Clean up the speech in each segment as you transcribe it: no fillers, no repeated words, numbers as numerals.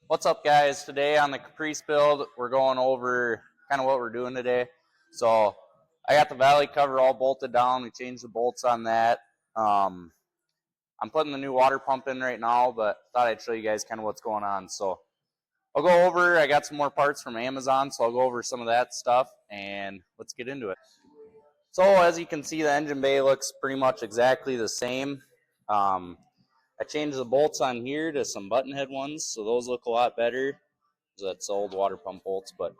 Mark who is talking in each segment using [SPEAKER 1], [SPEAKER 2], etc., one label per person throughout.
[SPEAKER 1] What's up, guys? Today on the Caprice build, we're going over kind of what we're doing today. So I got the valley cover all bolted down. We changed the bolts on that. I'm putting the new water pump in right now, but thought I'd show you guys kind of what's going on. So I'll go over, I got some more parts from Amazon, so I'll go over some of that stuff, and let's get into it. So as you can see, the engine bay looks pretty much exactly the same. I changed the bolts on here to some button head ones, so those look a lot better. That's old water pump bolts, but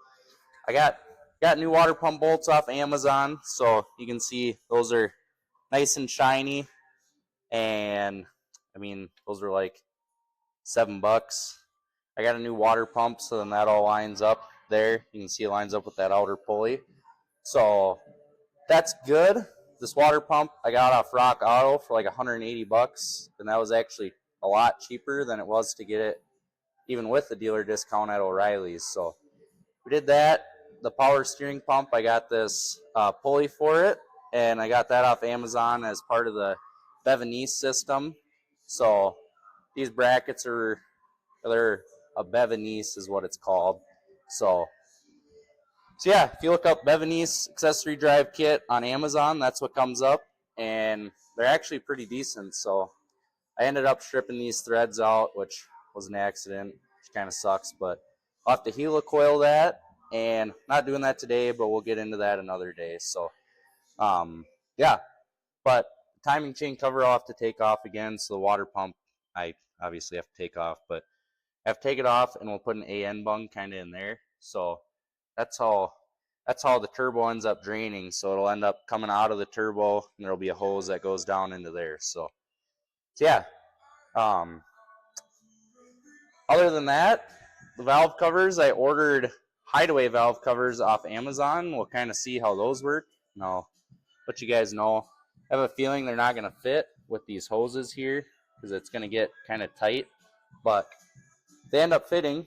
[SPEAKER 1] I got new water pump bolts off Amazon, so you can see those are nice and shiny, and I mean those are like $7. I got a new water pump, so then that all lines up there. You can see it lines up with that outer pulley, so that's good. This water pump I got off Rock Auto for like $180, and that was actually a lot cheaper than it was to get it even with the dealer discount at O'Reilly's. So we did that. The power steering pump, I got this pulley for it, and I got that off Amazon as part of the Bevanese system. So these brackets they're a Bevanese is what it's called. So yeah, if you look up Bevanese accessory drive kit on Amazon, that's what comes up, and they're actually pretty decent. So I ended up stripping these threads out, which was an accident, which kind of sucks, but I'll have to helicoil that, and not doing that today, but we'll get into that another day. So yeah, but timing chain cover I'll have to take off again, so the water pump I obviously have to take off, but I have to take it off, and we'll put an AN bung kind of in there. So that's how the turbo ends up draining. So it'll end up coming out of the turbo, and there'll be a hose that goes down into there. So yeah. Other than that, the valve covers, I ordered hideaway valve covers off Amazon. We'll kind of see how those work. Now, let you guys know. I have a feeling they're not going to fit with these hoses here because it's going to get kind of tight. But if they end up fitting,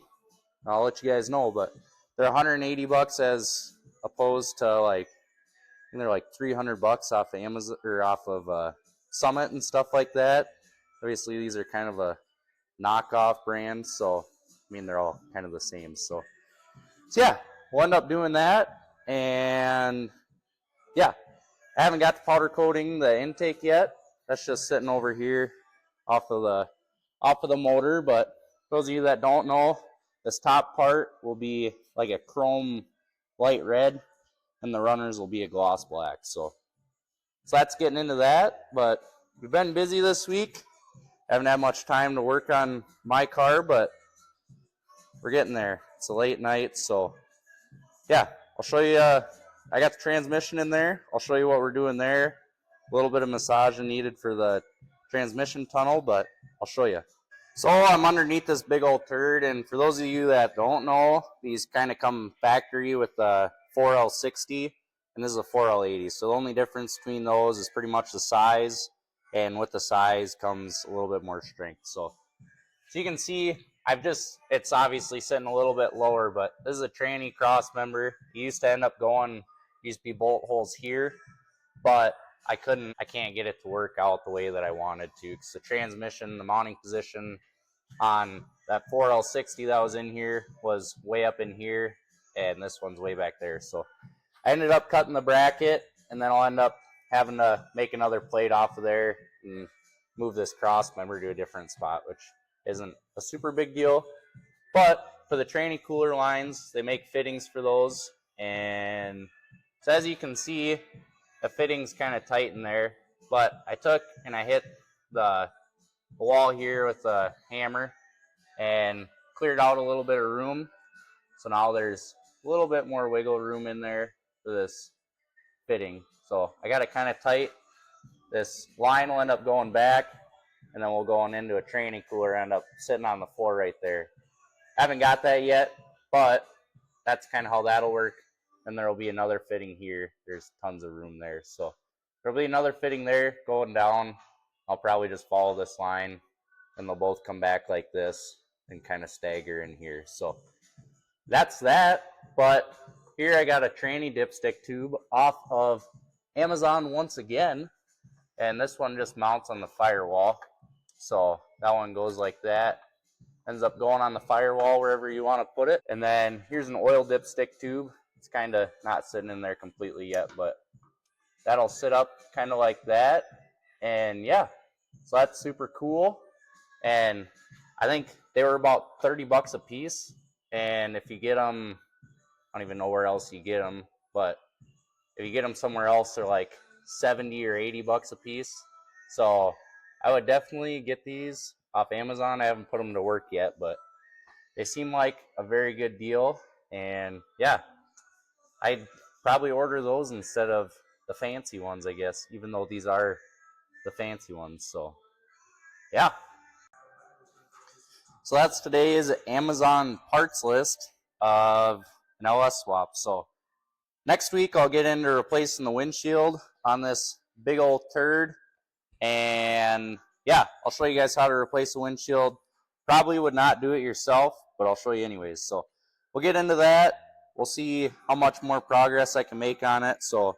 [SPEAKER 1] I'll let you guys know. But they're $180 as opposed to like, I think they're like $300 off of Amazon or off of Summit and stuff like that. Obviously, these are kind of a knockoff brand, so I mean they're all kind of the same. So yeah, we'll end up doing that, and yeah, I haven't got the powder coating the intake yet. That's just sitting over here off of the motor. But those of you that don't know, this top part will be like a chrome light red, and the runners will be a gloss black. So that's getting into that. But we've been busy this week. Haven't had much time to work on my car, but we're getting there. It's a late night, so yeah, I'll show you. I got the transmission in there. I'll show you what we're doing there. A little bit of massaging needed for the transmission tunnel, but I'll show you. So I'm underneath this big old turd, and for those of you that don't know, these kind of come factory with the 4L60, and this is a 4L80. So the only difference between those is pretty much the size, and with the size comes a little bit more strength. So you can see, it's obviously sitting a little bit lower, but this is a tranny cross member. It used to end up used to be bolt holes here, but I can't get it to work out the way that I wanted to, because the transmission, the mounting position on that 4L60 that was in here was way up in here, and this one's way back there. So I ended up cutting the bracket, and then I'll end up having to make another plate off of there and move this cross member to a different spot, which isn't a super big deal. But for the tranny cooler lines, they make fittings for those, and so as you can see, the fitting's kind of tight in there. But I took and I hit the wall here with a hammer and cleared out a little bit of room. So now there's a little bit more wiggle room in there for this fitting. So I got it kind of tight. This line will end up going back, and then we'll go into a tranny cooler, end up sitting on the floor right there. Haven't got that yet, but that's kind of how that'll work. And there will be another fitting here. There's tons of room there. So there'll be another fitting there going down. I'll probably just follow this line, and they'll both come back like this and kind of stagger in here. So that's that. But here I got a tranny dipstick tube off of Amazon once again. And this one just mounts on the firewall. So that one goes like that. ends up going on the firewall wherever you want to put it. And then here's an oil dipstick tube. It's kind of not sitting in there completely yet, but that'll sit up kind of like that. And yeah, so that's super cool. And I think they were about 30 bucks a piece. And if you get them, I don't even know where else you get them, but if you get them somewhere else, they're like 70 or 80 bucks a piece. So I would definitely get these off Amazon. I haven't put them to work yet, but they seem like a very good deal. And yeah, I'd probably order those instead of the fancy ones, I guess, even though these are the fancy ones. So yeah. So that's today's Amazon parts list of an LS swap. So next week I'll get into replacing the windshield on this big old turd. And yeah, I'll show you guys how to replace the windshield. Probably would not do it yourself, but I'll show you anyways. So we'll get into that. We'll see how much more progress I can make on it. So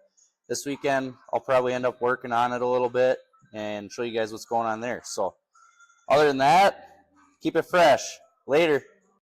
[SPEAKER 1] this weekend I'll probably end up working on it a little bit and show you guys what's going on there. So other than that, keep it fresh. Later.